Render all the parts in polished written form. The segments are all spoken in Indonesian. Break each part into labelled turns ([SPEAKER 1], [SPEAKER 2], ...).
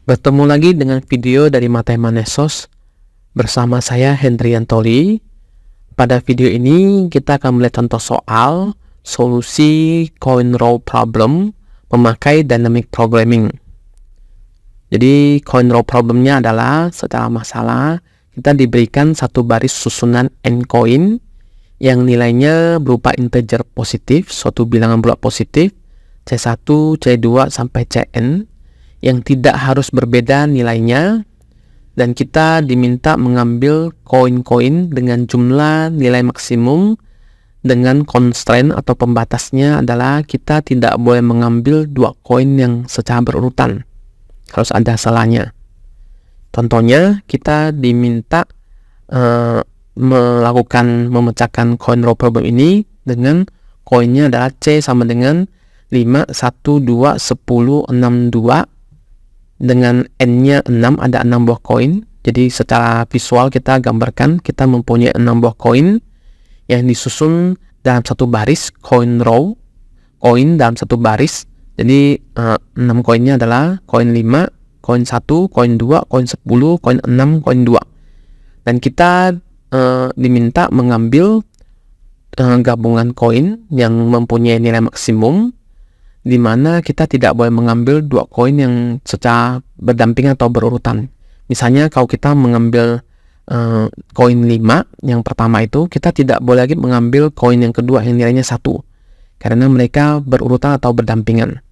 [SPEAKER 1] Bertemu lagi dengan video dari Mathemanesos bersama saya Hendriantoli. Pada video ini kita akan melihat contoh soal solusi coin row problem memakai dynamic programming. Jadi coin row problemnya adalah secara masalah kita diberikan satu baris susunan n koin yang nilainya berupa integer positif, suatu bilangan bulat positif C1, C2 sampai Cn yang tidak harus berbeda nilainya, dan kita diminta mengambil koin-koin dengan jumlah nilai maksimum dengan constraint atau pembatasnya adalah kita tidak boleh mengambil dua koin yang secara berurutan, harus ada selanya. Contohnya kita diminta memecahkan coin row problem ini dengan koinnya adalah C sama dengan 5, 1, 2, 10, 6, 2 dengan n-nya 6, ada 6 buah koin. Jadi secara visual kita gambarkan kita mempunyai 6 buah koin yang disusun dalam satu baris, coin row, koin dalam satu baris. Jadi 6 koinnya adalah koin 5, koin 1, koin 2, koin 10, koin 6, koin 2. Dan kita diminta mengambil gabungan koin yang mempunyai nilai maksimum, di mana kita tidak boleh mengambil dua koin yang secara berdampingan atau berurutan. Misalnya kalau kita mengambil koin 5 yang pertama itu, kita tidak boleh lagi mengambil koin yang kedua yang nilainya 1, karena mereka berurutan atau berdampingan.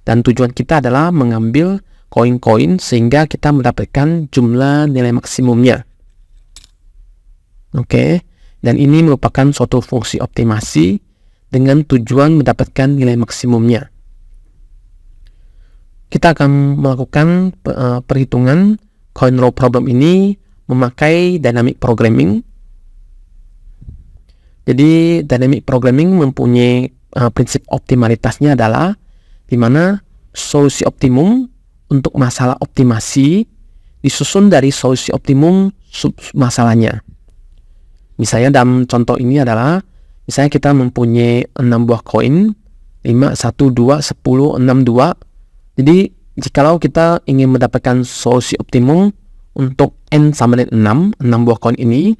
[SPEAKER 1] Dan tujuan kita adalah mengambil koin-koin sehingga kita mendapatkan jumlah nilai maksimumnya. Oke, dan ini merupakan suatu fungsi optimasi dengan tujuan mendapatkan nilai maksimumnya. Kita akan melakukan perhitungan coin row problem ini memakai dynamic programming. Jadi dynamic programming mempunyai prinsip optimalitasnya adalah di mana solusi optimum untuk masalah optimasi disusun dari solusi optimum sub masalahnya. Misalnya dalam contoh ini adalah misalnya kita mempunyai 6 buah koin 5, 1, 2, 10, 6, 2. Jadi jikalau kita ingin mendapatkan solusi optimum untuk n sama dengan 6 buah koin ini,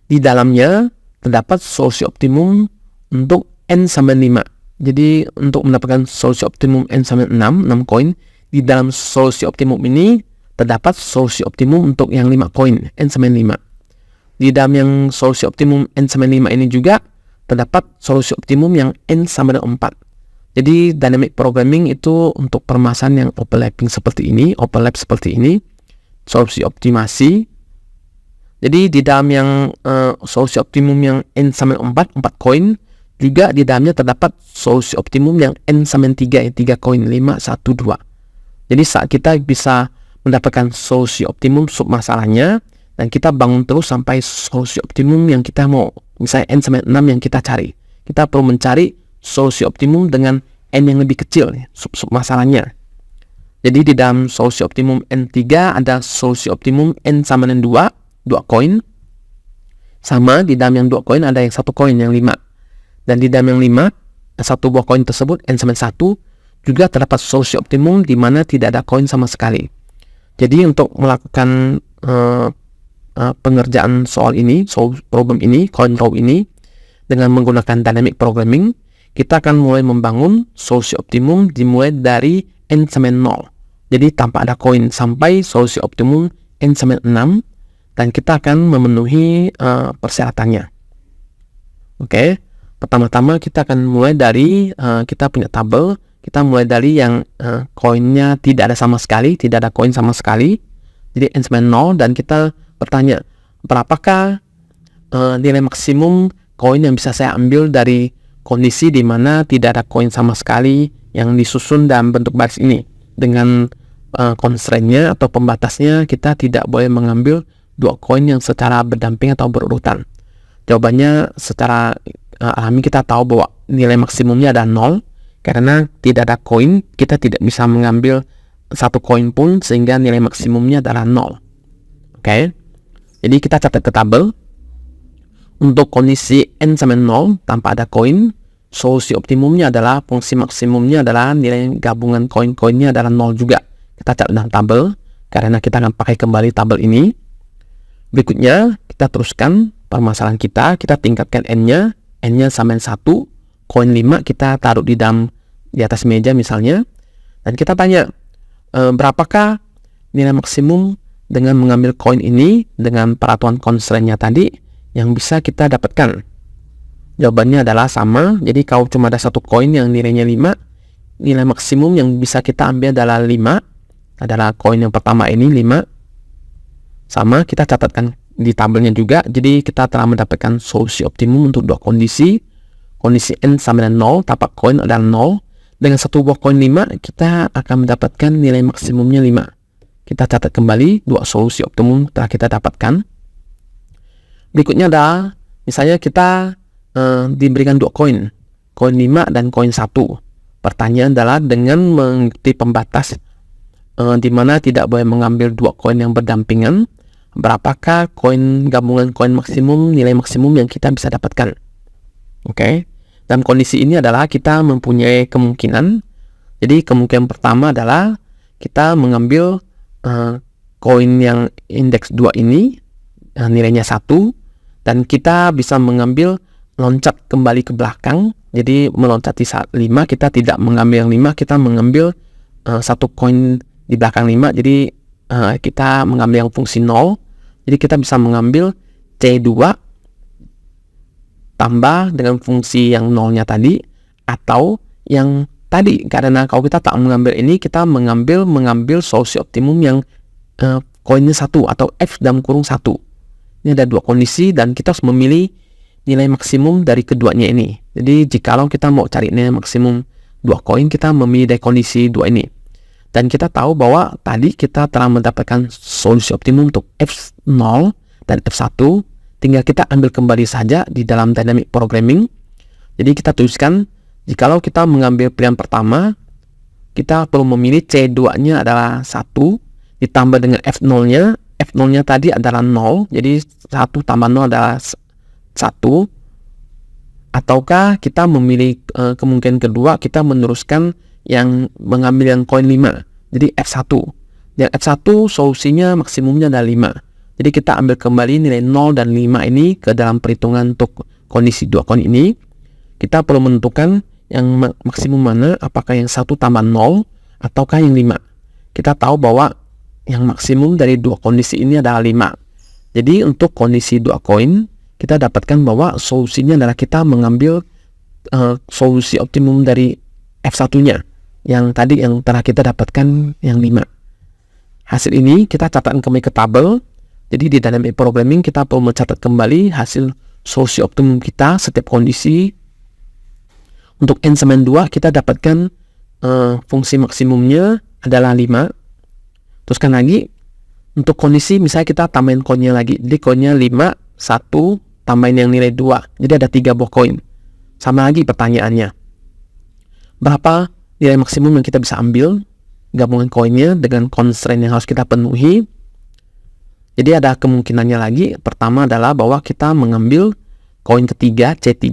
[SPEAKER 1] di dalamnya terdapat solusi optimum untuk n sama dengan 5. Jadi untuk mendapatkan solusi optimum n sama dengan 6 koin, di dalam solusi optimum ini terdapat solusi optimum untuk yang 5 koin n sama dengan 5. Di dalam yang solusi optimum n sama 5 ini juga terdapat solusi optimum yang n sama dengan 4. Jadi dynamic programming itu untuk permasalahan yang overlapping seperti ini, overlap seperti ini, solusi optimasi. Jadi di dalam yang solusi optimum yang n sama dengan 4 koin, juga di dalamnya terdapat solusi optimum yang n sama dengan 3 koin, 5, 1, 2. Jadi saat kita bisa mendapatkan solusi optimum sub masalahnya, dan kita bangun terus sampai solusi optimum yang kita mau. Misalnya n sama 6 yang kita cari. Kita perlu mencari solusi optimum dengan n yang lebih kecil, sub masalahnya. Jadi di dalam solusi optimum n3 ada solusi optimum n sama dengan 2 koin. Sama di dalam yang 2 koin ada yang 1 koin yang 5. Dan di dalam yang 5, satu buah koin tersebut n sama 1 juga terdapat solusi optimum di mana tidak ada koin sama sekali. Jadi untuk melakukan pengerjaan soal ini, problem ini, coin row ini dengan menggunakan dynamic programming, kita akan mulai membangun solusi optimum dimulai dari n sama 0. Jadi tanpa ada koin sampai solusi optimum n sama 6, dan kita akan memenuhi persyaratannya. Oke, pertama-tama kita akan mulai dari kita punya tabel, kita mulai dari yang koinnya tidak ada sama sekali, tidak ada koin sama sekali. Jadi n sama 0, dan kita bertanya, berapakah nilai maksimum koin yang bisa saya ambil dari kondisi di mana tidak ada koin sama sekali yang disusun dalam bentuk baris ini. Dengan constraint-nya atau pembatasnya, kita tidak boleh mengambil dua koin yang secara berdamping atau berurutan. Jawabannya secara alami kita tahu bahwa nilai maksimumnya ada 0, karena tidak ada koin, kita tidak bisa mengambil satu koin pun, sehingga nilai maksimumnya adalah 0. Oke. Jadi kita catat ke tabel. Untuk kondisi n sama 0 tanpa ada koin, solusi optimumnya adalah fungsi maksimumnya adalah nilai gabungan koin-koinnya adalah 0 juga, kita catat dalam tabel, karena kita akan pakai kembali tabel ini. Berikutnya, kita teruskan permasalahan kita tingkatkan n-nya sama dengan 1, koin 5 kita taruh di atas meja misalnya, dan kita tanya, berapakah nilai maksimum dengan mengambil koin ini dengan peraturan constraint-nya tadi yang bisa kita dapatkan? Jawabannya adalah sama. Jadi kalau cuma ada satu koin yang nilainya 5, nilai maksimum yang bisa kita ambil adalah 5, adalah koin yang pertama ini 5. Sama, kita catatkan di tabelnya juga. Jadi kita telah mendapatkan solusi optimum untuk dua kondisi. Kondisi n sama dengan 0, tapak koin adalah 0. Dengan satu buah koin 5, kita akan mendapatkan nilai maksimumnya 5. Kita catat kembali dua solusi optimum telah kita dapatkan. Berikutnya adalah, misalnya kita diberikan dua koin 5 dan koin 1. Pertanyaan adalah dengan mengikuti pembatas di mana tidak boleh mengambil dua koin yang berdampingan, berapakah gabungan koin maksimum, nilai maksimum yang kita bisa dapatkan? Oke. Dalam kondisi ini adalah kita mempunyai kemungkinan. Jadi kemungkinan pertama adalah kita mengambil koin yang indeks 2 ini, nilainya 1, dan kita bisa mengambil loncat kembali ke belakang. Jadi meloncati 5, kita tidak mengambil yang 5, kita mengambil satu koin di belakang 5. Jadi kita mengambil yang fungsi 0. Jadi kita bisa mengambil C2 tambah dengan fungsi yang 0-nya tadi, atau yang tadi, karena kalau kita tak mengambil ini, kita mengambil solusi optimum yang koinnya 1 atau F dalam kurung 1. Ini ada dua kondisi dan kita harus memilih nilai maksimum dari keduanya ini. Jadi jikalau kita mau cari nilai maksimum dua koin, kita memilih dari kondisi 2 ini. Dan kita tahu bahwa tadi kita telah mendapatkan solusi optimum untuk F0 dan F1. Tinggal kita ambil kembali saja di dalam dynamic programming. Jadi kita tuliskan, jikalau kita mengambil pilihan pertama, kita perlu memilih C2-nya adalah 1, ditambah dengan F0-nya. F0-nya tadi adalah 0, jadi 1 tambah 0 adalah 1. Ataukah kita memilih kemungkinan kedua, kita meneruskan yang mengambil yang koin 5, jadi F1. Dan F1 solusinya maksimumnya adalah 5. Jadi kita ambil kembali nilai 0 dan 5 ini ke dalam perhitungan untuk kondisi 2 koin ini. Kita perlu menentukan yang maksimum mana, apakah yang 1 tambah 0 ataukah yang 5. Kita tahu bahwa yang maksimum dari dua kondisi ini adalah 5. Jadi untuk kondisi 2 koin, kita dapatkan bahwa solusinya adalah kita mengambil solusi optimum dari F1-nya. Yang tadi yang telah kita dapatkan yang 5. Hasil ini kita catatkan kembali ke tabel. Jadi di dynamic programming kita perlu mencatat kembali hasil solusi optimum kita setiap kondisi. Untuk n sama 2 kita dapatkan fungsi maksimumnya adalah 5. Teruskan lagi, untuk kondisi misalnya kita tambahin koinnya lagi. Jadi koinnya 5, 1, tambahin yang nilai 2. Jadi ada 3 buah koin. Sama lagi pertanyaannya, berapa nilai maksimum yang kita bisa ambil gabungan koinnya dengan constraint yang harus kita penuhi? Jadi ada kemungkinannya lagi. Pertama adalah bahwa kita mengambil koin ketiga C3,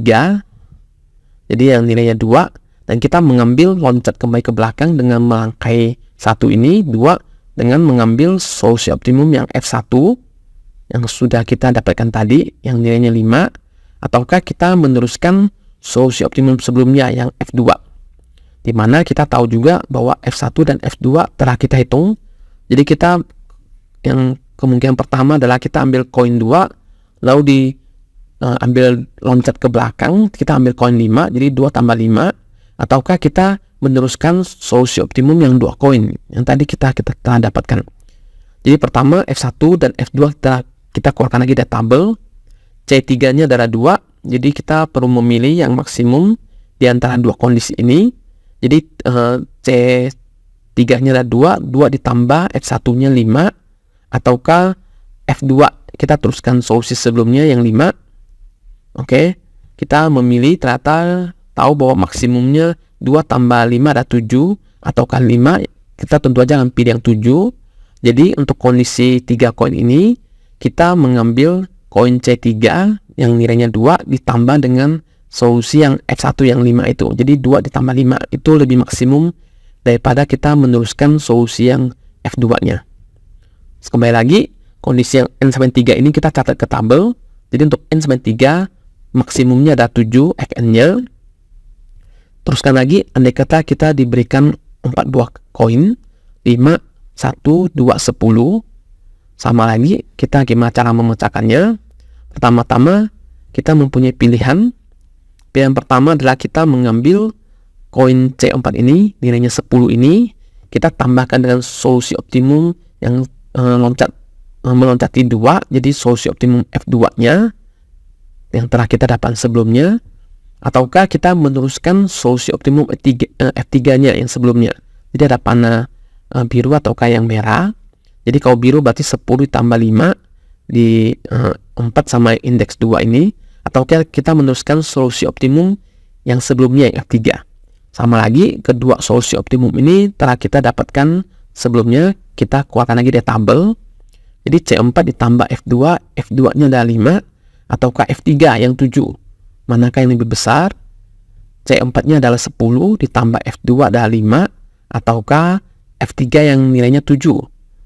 [SPEAKER 1] jadi yang nilainya 2, dan kita mengambil loncat kembali ke belakang dengan melangkai 1 ini, 2, dengan mengambil solusi optimum yang F1 yang sudah kita dapatkan tadi yang nilainya 5, ataukah kita meneruskan solusi optimum sebelumnya yang F2, dimana kita tahu juga bahwa F1 dan F2 telah kita hitung. Jadi kita yang kemungkinan pertama adalah kita ambil koin 2, lalu ambil loncat ke belakang, kita ambil koin 5, jadi 2 tambah 5, ataukah kita meneruskan solusi optimum yang 2 koin yang tadi kita telah dapatkan. Jadi pertama F1 dan F2 kita keluarkan lagi dari tabel. C3 nya adalah 2, jadi kita perlu memilih yang maksimum di antara dua kondisi ini. Jadi C3 nya adalah 2 ditambah F1 nya 5, ataukah F2 kita teruskan solusi sebelumnya yang 5. Oke, kita memilih, ternyata tahu bahwa maksimumnya 2 tambah 5 ada 7, ataukah 5, kita tentu aja akan pilih yang 7. Jadi untuk kondisi 3 koin ini, kita mengambil koin C3 yang nilainya 2 ditambah dengan solusi yang F1 yang 5 itu. Jadi 2 ditambah 5 itu lebih maksimum daripada kita meneruskan solusi yang F2-nya. Kembali lagi, kondisi yang N-3 ini kita catat ke tabel. Jadi untuk N-3 maksimumnya ada 7 Fn-nya. Teruskan lagi, andai kata kita diberikan 4 buah koin, 5, 1, 2, 10. Sama lagi, kita gimana cara memecahkannya? Pertama-tama, kita mempunyai pilihan. Pilihan pertama adalah kita mengambil koin C4 ini, nilainya 10 ini, kita tambahkan dengan solusi optimum yang meloncati 2, jadi solusi optimum F2-nya yang telah kita dapat sebelumnya, ataukah kita meneruskan solusi optimum F3-nya yang sebelumnya. Jadi ada panah biru ataukah yang merah. Jadi kalau biru berarti 10 ditambah 5 di 4 sama indeks 2 ini, ataukah kita meneruskan solusi optimum yang sebelumnya yang F3. Sama lagi, kedua solusi optimum ini telah kita dapatkan sebelumnya, kita keluarkan lagi dari tabel. Jadi C4 ditambah F2, F2-nya ada 5, ataukah F3 yang 7. Manakah yang lebih besar? C4-nya adalah 10, ditambah F2 ada 5, ataukah F3 yang nilainya 7.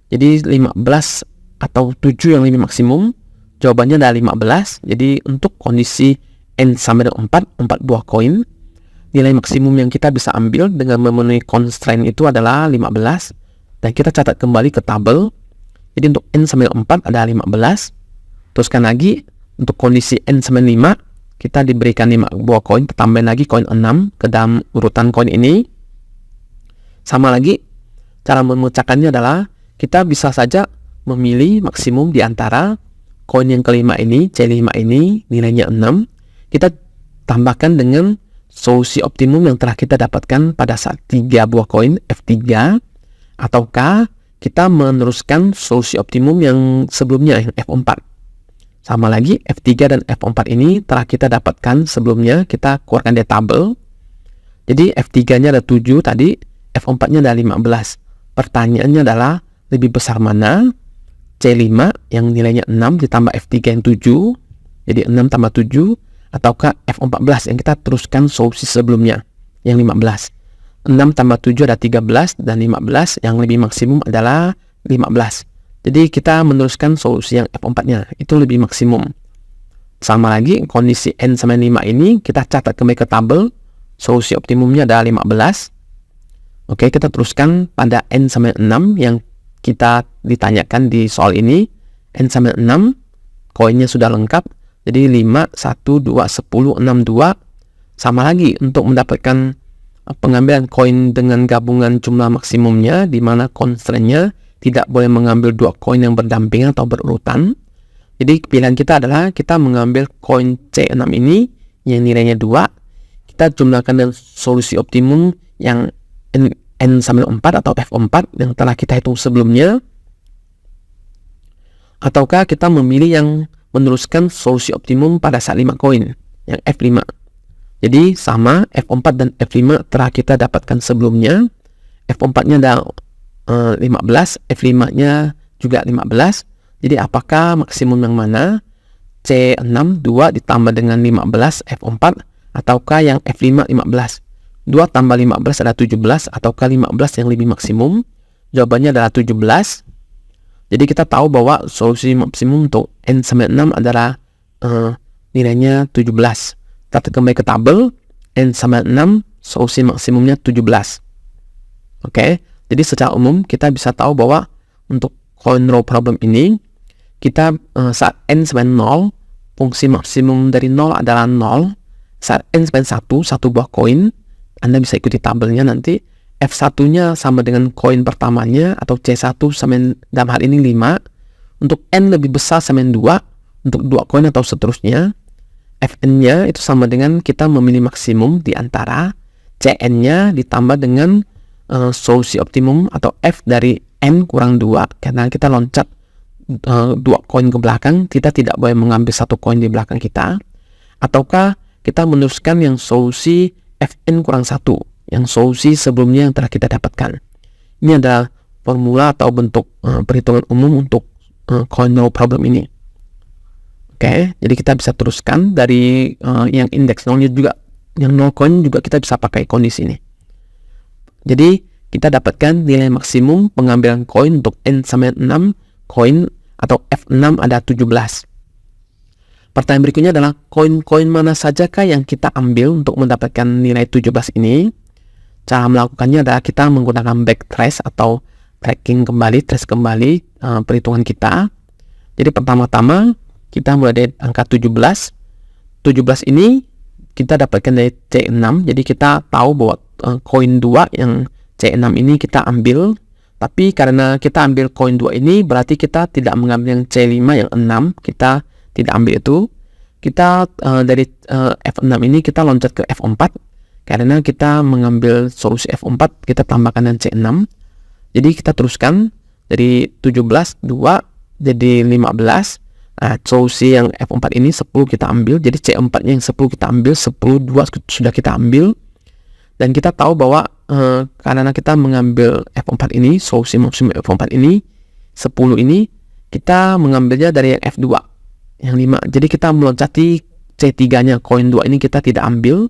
[SPEAKER 1] Jadi 15 atau 7 yang lebih maksimum. Jawabannya ada 15. Jadi untuk kondisi N sama dengan 4 buah koin, nilai maksimum yang kita bisa ambil dengan memenuhi constraint itu adalah 15. Dan kita catat kembali ke tabel. Jadi untuk N sama dengan 4 ada 15. Teruskan lagi, untuk kondisi N sama 5, kita diberikan 5 buah koin, tambahin lagi koin 6 ke dalam urutan koin ini. Sama lagi, cara memecahkannya adalah kita bisa saja memilih maksimum di antara koin yang kelima ini, C5 ini, nilainya 6. Kita tambahkan dengan solusi optimum yang telah kita dapatkan pada saat 3 buah koin F3, ataukah kita meneruskan solusi optimum yang sebelumnya, yang F4. Sama lagi, F3 dan F4 ini telah kita dapatkan sebelumnya, kita keluarkan dari tabel. Jadi F3-nya ada 7 tadi, F4-nya ada 15. Pertanyaannya adalah, lebih besar mana? C5 yang nilainya 6 ditambah F3 yang 7, jadi 6 tambah 7, ataukah F14 yang kita teruskan solusi sebelumnya, yang 15. 6 tambah 7 ada 13, dan 15 yang lebih maksimum adalah 15. Jadi kita meneruskan solusi yang F4-nya, itu lebih maksimum. Sama lagi, kondisi N sama 5 ini, kita catat kembali ke tabel, solusi optimumnya ada 15. Oke, kita teruskan pada N sama 6 yang kita ditanyakan di soal ini. N sama 6, koinnya sudah lengkap, jadi 5, 1, 2, 10, 6, 2. Sama lagi, untuk mendapatkan pengambilan koin dengan gabungan jumlah maksimumnya, di mana constraint-nya tidak boleh mengambil 2 koin yang berdampingan atau berurutan. Jadi pilihan kita adalah kita mengambil koin C6 ini yang nilainya 2, kita jumlahkan dengan solusi optimum yang N sama 4 atau F4 yang telah kita hitung sebelumnya, ataukah kita memilih yang meneruskan solusi optimum pada saat 5 koin yang F5. Jadi sama, F4 dan F5 telah kita dapatkan sebelumnya. F4-nya ada 15, F5-nya juga 15. Jadi apakah maksimum yang mana? C6 2 ditambah dengan 15 F4, ataukah yang F5 15? 2 tambah 15 adalah 17, ataukah 15 yang lebih maksimum? Jawabannya adalah 17. Jadi kita tahu bahwa solusi maksimum untuk N sampai 6 adalah nilainya 17. Kita kembali ke tabel, N sama 6, solusi maksimumnya 17. Oke, jadi secara umum kita bisa tahu bahwa untuk coin row problem ini, kita saat N sama 0, fungsi maksimum dari 0 adalah 0. Saat N sama 1 buah koin, Anda bisa ikuti tabelnya nanti, F1-nya sama dengan koin pertamanya, atau C1 sama dalam hal ini 5. Untuk N lebih besar sama 2, untuk 2 koin atau seterusnya. Fn-nya itu sama dengan kita memilih maksimum di antara Cn-nya ditambah dengan solusi optimum atau F dari N kurang 2. Karena kita loncat 2 koin ke belakang, kita tidak boleh mengambil 1 koin di belakang kita. Ataukah kita meneruskan yang solusi Fn kurang 1, yang solusi sebelumnya yang telah kita dapatkan. Ini adalah formula atau bentuk perhitungan umum untuk coin row problem ini. Oke, jadi kita bisa teruskan dari yang indeks nolnya juga, yang 0 koin juga kita bisa pakai kondisi ini. Jadi kita dapatkan nilai maksimum pengambilan koin untuk N sama 6 koin atau F6 ada 17. Pertanyaan berikutnya adalah koin-koin mana sajakah yang kita ambil untuk mendapatkan nilai 17 ini? Cara melakukannya adalah kita menggunakan backtrace atau trace kembali perhitungan kita. Jadi pertama-tama kita mulai dari angka 17. 17 ini kita dapatkan dari C6. Jadi kita tahu bahwa koin 2 yang C6 ini kita ambil. Tapi karena kita ambil koin 2 ini berarti kita tidak mengambil yang C5 yang 6. Kita tidak ambil itu. Kita dari F6 ini kita loncat ke F4. Karena kita mengambil solusi F4 kita tambahkan dengan C6. Jadi kita teruskan dari 17 2 jadi 15. Nah, solusi yang F4 ini 10 kita ambil. Jadi C4 nya yang 10 kita ambil, 10 2 sudah kita ambil. Dan kita tahu bahwa karena kita mengambil F4 ini, solusi maksimum F4 ini 10 ini kita mengambilnya dari yang F2 yang 5. Jadi kita meloncati C3 nya, koin 2 ini kita tidak ambil.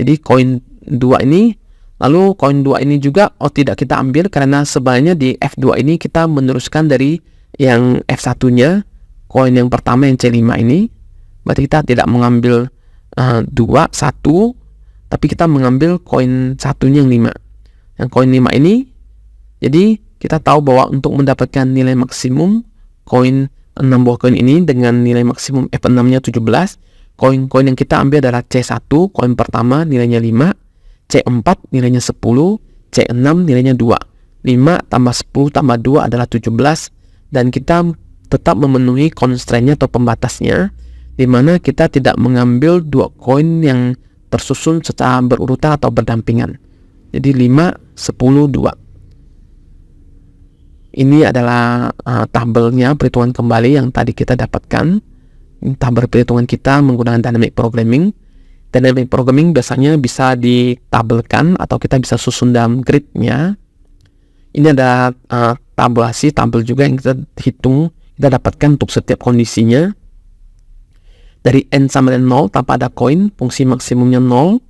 [SPEAKER 1] Jadi koin 2 ini, lalu koin 2 ini juga tidak kita ambil karena sebenarnya di F2 ini kita meneruskan dari yang F1 nya, koin yang pertama yang C5 ini. Berarti kita tidak mengambil 2, 1, tapi kita mengambil koin satunya yang 5. Yang koin 5 ini, jadi kita tahu bahwa untuk mendapatkan nilai maksimum koin 6 buah koin ini dengan nilai maksimum F6 nya 17, koin-koin yang kita ambil adalah C1, koin pertama nilainya 5, C4 nilainya 10, C6 nilainya 2. 5 tambah 10 tambah 2 adalah 17, dan kita tetap memenuhi constraint-nya atau pembatasnya, di mana kita tidak mengambil 2 koin yang tersusun secara berurutan atau berdampingan. Jadi 5, 10, 2. Ini adalah tabelnya perhitungan kembali yang tadi kita dapatkan. Tabel perhitungan kita menggunakan dynamic programming. Dynamic programming biasanya bisa ditabelkan atau kita bisa susun dalam grid-nya. Ini ada tabel juga yang kita hitung, kita dapatkan untuk setiap kondisinya. Dari N sama dengan 0 tanpa ada koin, fungsi maksimumnya 0,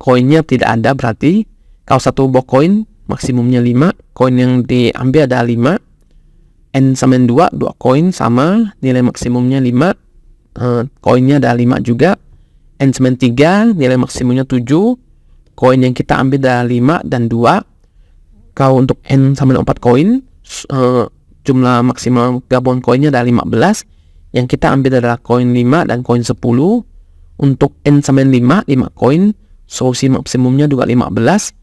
[SPEAKER 1] koinnya tidak ada berarti kalau satu buah koin maksimumnya 5, koin yang diambil ada 5. N sama dengan 2 koin sama, nilai maksimumnya 5, koinnya ada 5 juga. N sama dengan 3, nilai maksimumnya 7, koin yang kita ambil ada 5 dan 2. Kalau untuk N sama dengan 4 koin, jumlah maksimal gabungan koinnya ada 15. Yang kita ambil adalah koin 5 dan koin 10. Untuk N sama dengan 5 koin, solusi maksimumnya juga 15.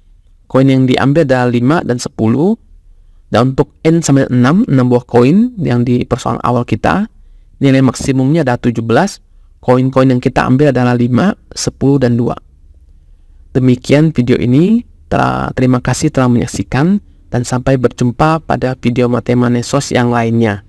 [SPEAKER 1] Koin yang diambil adalah 5 dan 10. Dan untuk N sama dengan 6 buah koin yang di persoalan awal kita, nilai maksimumnya ada 17. Koin-koin yang kita ambil adalah 5, 10, dan 2. Demikian video ini. Terima kasih telah menyaksikan dan sampai berjumpa pada video Matemanesos yang lainnya.